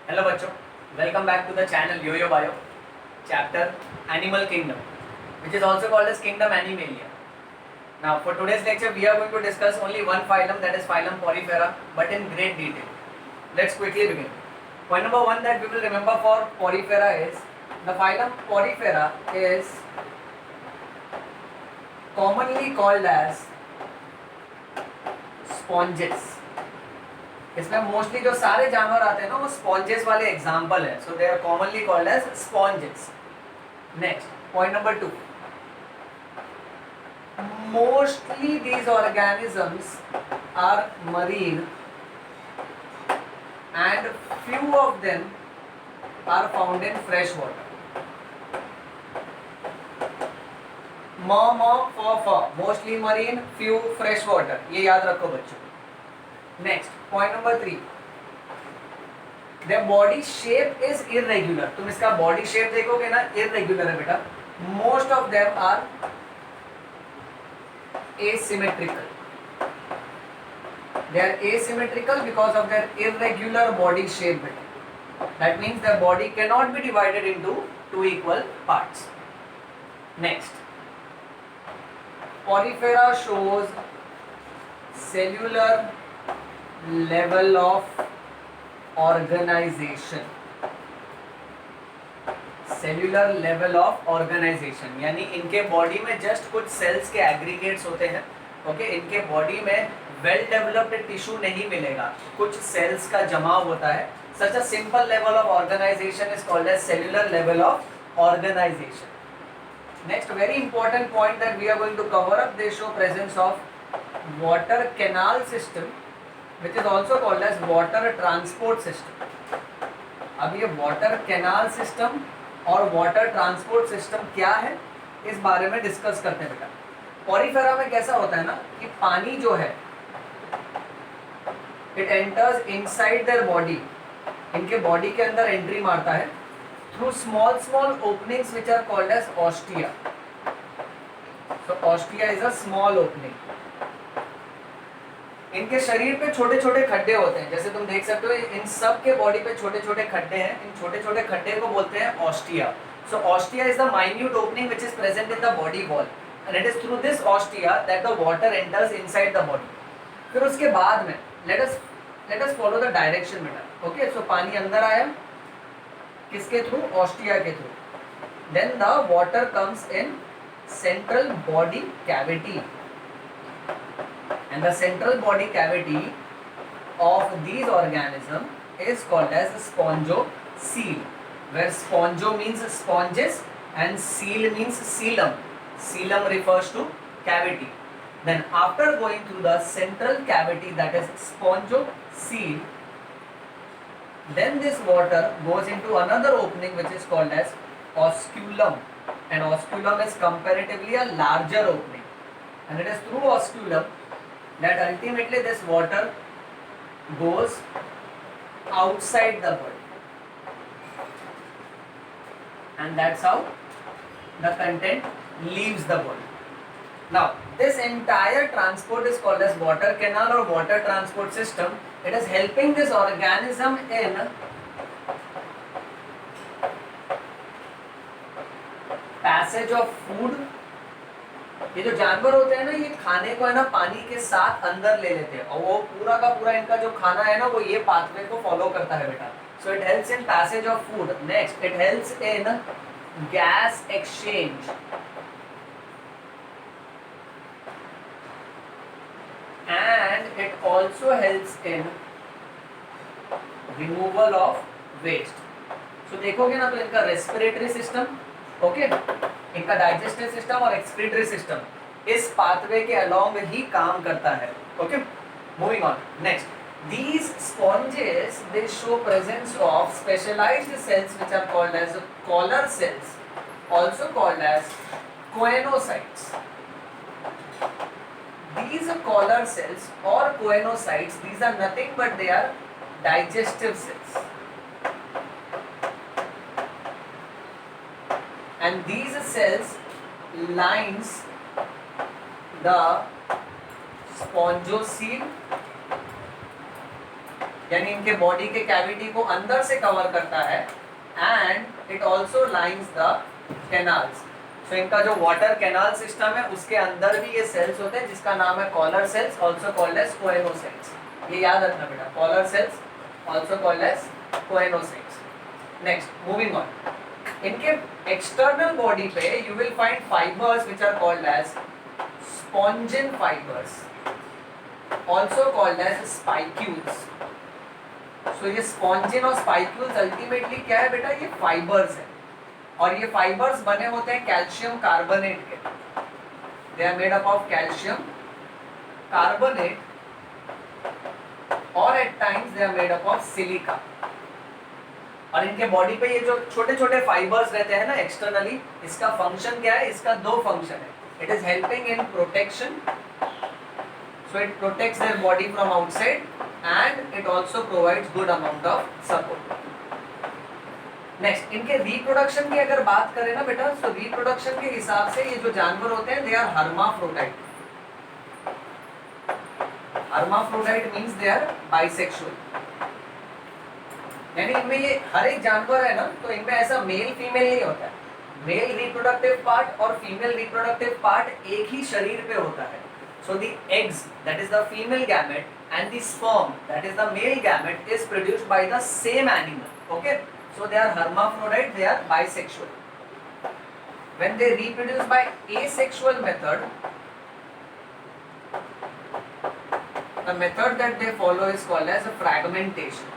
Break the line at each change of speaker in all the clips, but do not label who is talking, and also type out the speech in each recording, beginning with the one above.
Hello बच्चों, welcome back to the channel Yo-Yo Bio, chapter Animal Kingdom, which is also called as Kingdom Animalia. Now, for today's lecture, we are going to discuss only one phylum, that is phylum Porifera, but in great detail. Let's quickly begin. Point number one that we will remember for Porifera is the phylum Porifera is commonly called as sponges. इसमें mostly जो सारे जानवर आते हैं ना वो sponges वाले example है, so they are commonly called as sponges. Next point number 2, mostly these organisms are marine and few of them are found in fresh water. Mostly marine, few fresh water, ये याद रखो बच्चों. Next point number 3, their body shape is irregular. तुम इसका body shape देखोगे ना, irregular है बेटा. Most of them are asymmetrical. They are asymmetrical because of their irregular body shape. That means their body cannot be divided into two equal parts. Next, Porifera shows cellular level of organization. Cellular level of organisation यानी इनके body में just कुछ sales के aggregates होते हैं. Okay, इनके body में well developed tissue नहीं मिलेगा, कुछ सेल्स का जमाव होता है. Such a simple level of organisation is called as cellular level of organisation. Next very important point that we are going to cover up, they show presence of water canal system which is also called as water transport system. अब ये water canal system और water transport system क्या है इस बारे में discuss करते हैं बेटा. पोरीफेरा में कैसा होता है ना कि पानी जो है it enters inside their body, इनके बॉडी के अंदर एंट्री मारता है through small small openings which are called as ostia. So ostia is a small opening. इनके शरीर पे छोटे छोटे खड्डे होते हैं, जैसे तुम देख सकते हो इन सब के बॉडी पे छोटे छोटे खड्डे हैं. इन छोटे छोटे खड्डे को बोलते हैं ostia. So ostia is the minute opening which is present in the body wall and it is through this ostia that the water enters inside the body. फिर उसके बाद में let us follow the direction बेटा. Okay, so पानी अंदर आया किसके थ्रू? ऑस्टिया के थ्रू. Then the water comes in central body cavity. And the central body cavity of these organisms is called as spongocoel, where spongo means sponges and coel means coelom. Coelom refers to cavity. Then after going through the central cavity, that is spongocoel, then this water goes into another opening which is called as osculum, and osculum is comparatively a larger opening, and it is through osculum that ultimately this water goes outside the body, and that's how the content leaves the body. Now this entire transport is called as water canal or water transport system. It is helping this organism in passage of food. ये जो जानवर होते हैं ना, ये खाने को है ना पानी के साथ अंदर ले लेते हैं और वो पूरा का पूरा इनका जो खाना है ना वो ये पाथवे को फॉलो करता है बेटा. So it helps in passage of food. Next, it helps in gas exchange and it also helps in removal of waste. So देखोगे ना तो इनका रेस्पिरेटरी सिस्टम, ओके, इनका डाइजेस्टिव सिस्टम और एक्सक्रीटरी सिस्टम इस पाथवे के अलोंग ही काम करता है. Okay, moving on. Next, these sponges they show presence of specialized cells which are called as collar cells, also called as choanocytes. These collar cells or choanocytes, these are nothing but they are digestive cells, and these cells lines the spongocoel यानी इनके body के cavity को अंदर से cover करता है, and it also lines the canals. So इनका जो वाटर कैनाल सिस्टम है उसके अंदर भी ये सेल्स होते हैं जिसका नाम है collar cells, also called as choanocytes. ये याद रखना बेटा, collar cells also called as choanocytes. Next moving on, इनके एक्सटर्नल बॉडी पे you will find fibres which are called as spongin fibres, also called as spicules. So ये spongin और spicules ultimately क्या है बेटा, ये फाइबर्स है, और ये फाइबर्स बने होते हैं कैल्शियम कार्बोनेट के। They are made up of calcium carbonate, और at times they are made up of silica. और इनके बॉडी पे ये जो छोटे छोटे फाइबर्स रहते हैं ना एक्सटर्नली, इसका फंक्शन क्या है, इसका दो फंक्शन है। It is helping in protection, so it protects their body from outside, and it also provides good amount of support. Next, इनके रिप्रोडक्शन की अगर बात करें ना बेटा, तो रिप्रोडक्शन के हिसाब से ये जो जानवर होते हैं they are hermaphrodite. Hermaphrodite means they are bisexual, यानी इनमें ये हर एक जानवर है ना, तो इनमें ऐसा मेल फीमेल नहीं होता है। मेल रिप्रोडक्टिव पार्ट और फीमेल रिप्रोडक्टिव पार्ट एक ही शरीर पे होता है। So the eggs, that is the female gamete, and the sperm, that is the male gamete, is produced by the same animal. Okay, so they are hermaphrodite, they are bisexual. When they reproduce by asexual method, the method that they follow is called as a fragmentation.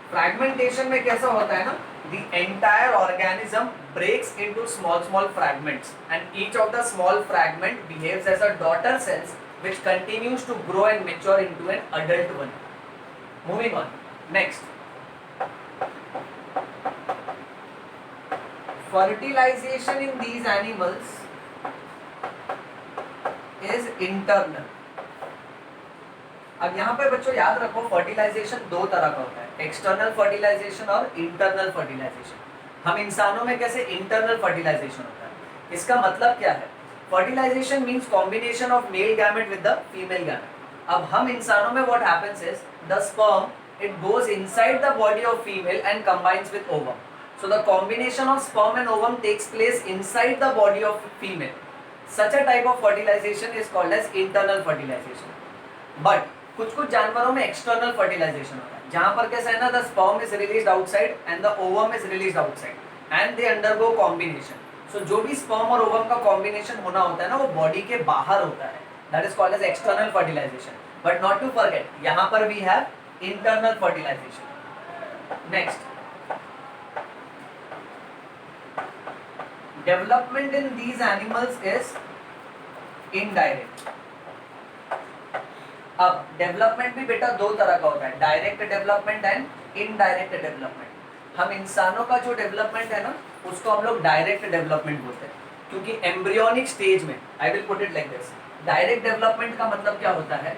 Fragmentation में कैसा होता है ना, the entire organism breaks into small fragments, and each of the small fragment behaves as a daughter cells which continues to grow and mature into an adult one. Moving on, next, fertilization in these animals is internal. अब यहाँ पे बच्चों याद रखो, fertilisation दो तरह का होता है, एक्सटर्नल फर्टिलाइजेशन और इंटरनल फर्टिलाइजेशन। हम इंसानों में कैसे इंटरनल फर्टिलाइजेशन होता है, इसका मतलब क्या है, fertilisation means combination of male gamete with the female gamete. अब हम इंसानों में what happens is the sperm it goes inside the body of female and combines with ovum. So the combination of sperm and ovum takes place inside the body of female. Such a type of fertilisation is called as internal fertilisation. But कुछ जानवरों में external fertilisation होता है, जहां पर कैसा है ना, the sperm is released outside and the ovum is released outside and they undergo combination. So जो भी स्पर्म और ओवम का कॉम्बिनेशन होना होता है ना, वो बॉडी के बाहर होता है, that is called as external fertilisation. But not to forget, यहाँ पर we have internal fertilisation. Next, development in these animals is indirect. अब डेवलपमेंट भी बेटा दो तरह का होता है, direct development and indirect development. हम इंसानों का जो डेवलपमेंट है ना, उसको हम लोग डायरेक्ट डेवलपमेंट बोलते हैं, क्योंकि एम्ब्रियोनिक स्टेज में, I will put it like this, direct development का मतलब क्या होता है,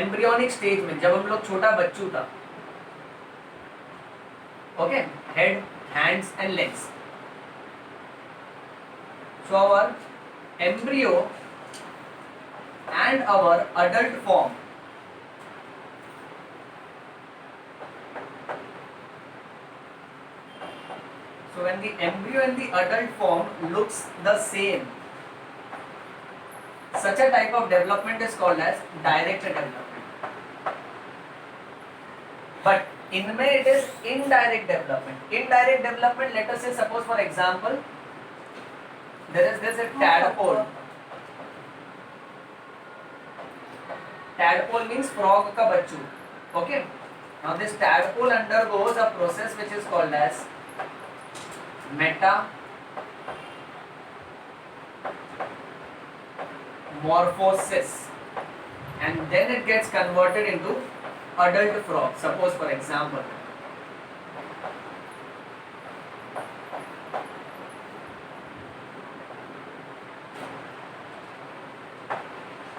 एम्ब्रियोनिक स्टेज में जब हम लोग छोटा बच्चू था, okay, head, hands and legs, so our embryo and our adult form so when the embryo and the adult form looks the same, such a type of development is called as direct development. But इनमें it is indirect development. Indirect development, let us say, suppose for example there is this a tadpole. Tadpole means frog का बच्चू, okay? Now this tadpole undergoes a process which is called as metamorphosis, and then it gets converted into adult frog. Suppose for example,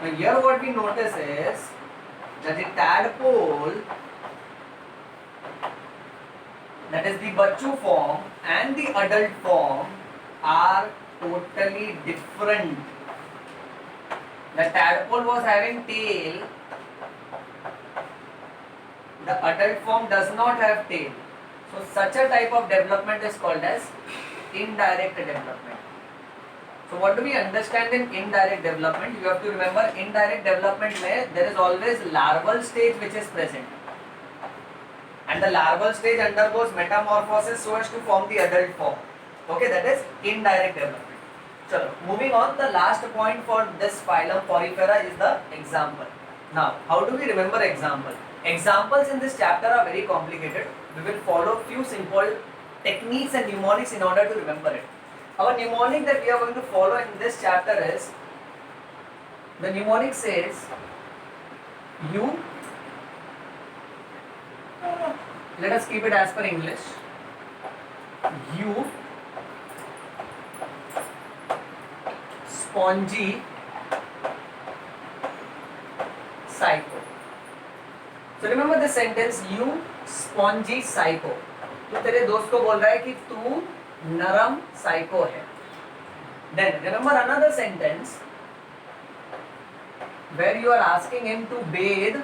now here what we notice is that the tadpole, that is the bachu form and the adult form, are totally different. The tadpole was having tail the adult form does not have tail. So such a type of development is called as indirect development. So what do we understand in indirect development? You have to remember indirect development where there is always larval stage which is present. And the larval stage undergoes metamorphosis so as to form the adult form. Okay, that is indirect development. So moving on, the last point for this phylum Porifera is the example. Now, how do we remember example? Examples in this chapter are very complicated. We will follow few simple techniques and mnemonics in order to remember it. Our mnemonic that we are going to follow in this chapter is, the mnemonic says you, let us keep it as per English, you spongy psycho. So remember this sentence, you spongy psycho. तो तेरे दोस्त को बोल रहा है कि तू नरम साइको है. Then remember another sentence where you are asking him to bathe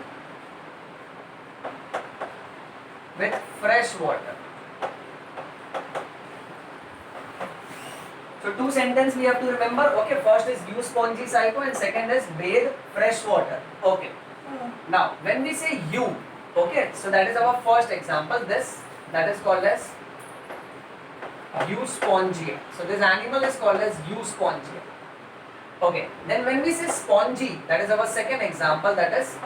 with fresh water. So two sentences we have to remember. Okay, first is you spongy psycho and second is bathe fresh water. Okay. Now when we say you, okay, so that is our first example. This that is called as Euspongia. So this animal is called as Euspongia. Okay. Then when we say spongy, that is our second example. That is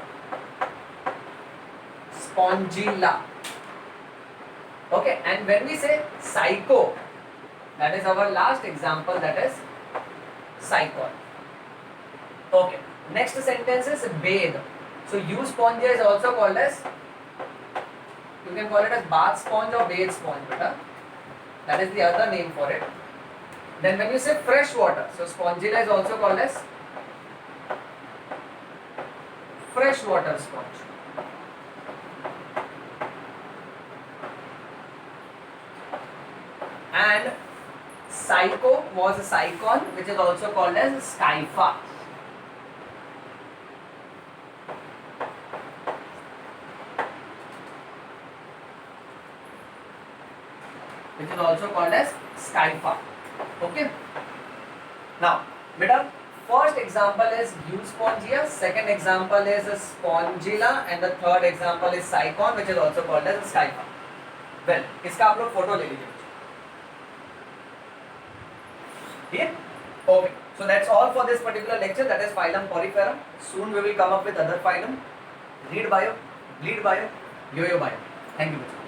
Spongilla. Okay. And when we say psycho, that is our last example. That is Psychon. Okay. Next sentence is bathe. So Euspongia is also called as, you can call it as bath sponge or bathe sponge, beta. That is the other name for it. Then when you say fresh water, so Spongilla is also called as fresh water sponge. And Psycho was a Psychon, which is also called as Skypha. Which is also called as Skypha. Okay. Now, beta, first example is Euspongia, second example is Spongilla, and the third example is Psychon, which is also called as Skypha. Well, इसका आप लोग photo ले लीजिए. Yeah? Okay. So that's all for this particular lecture. That is phylum Porifera. Soon we will come up with other phylum. Read bio, bleed bio, yo-yo bio. Thank you.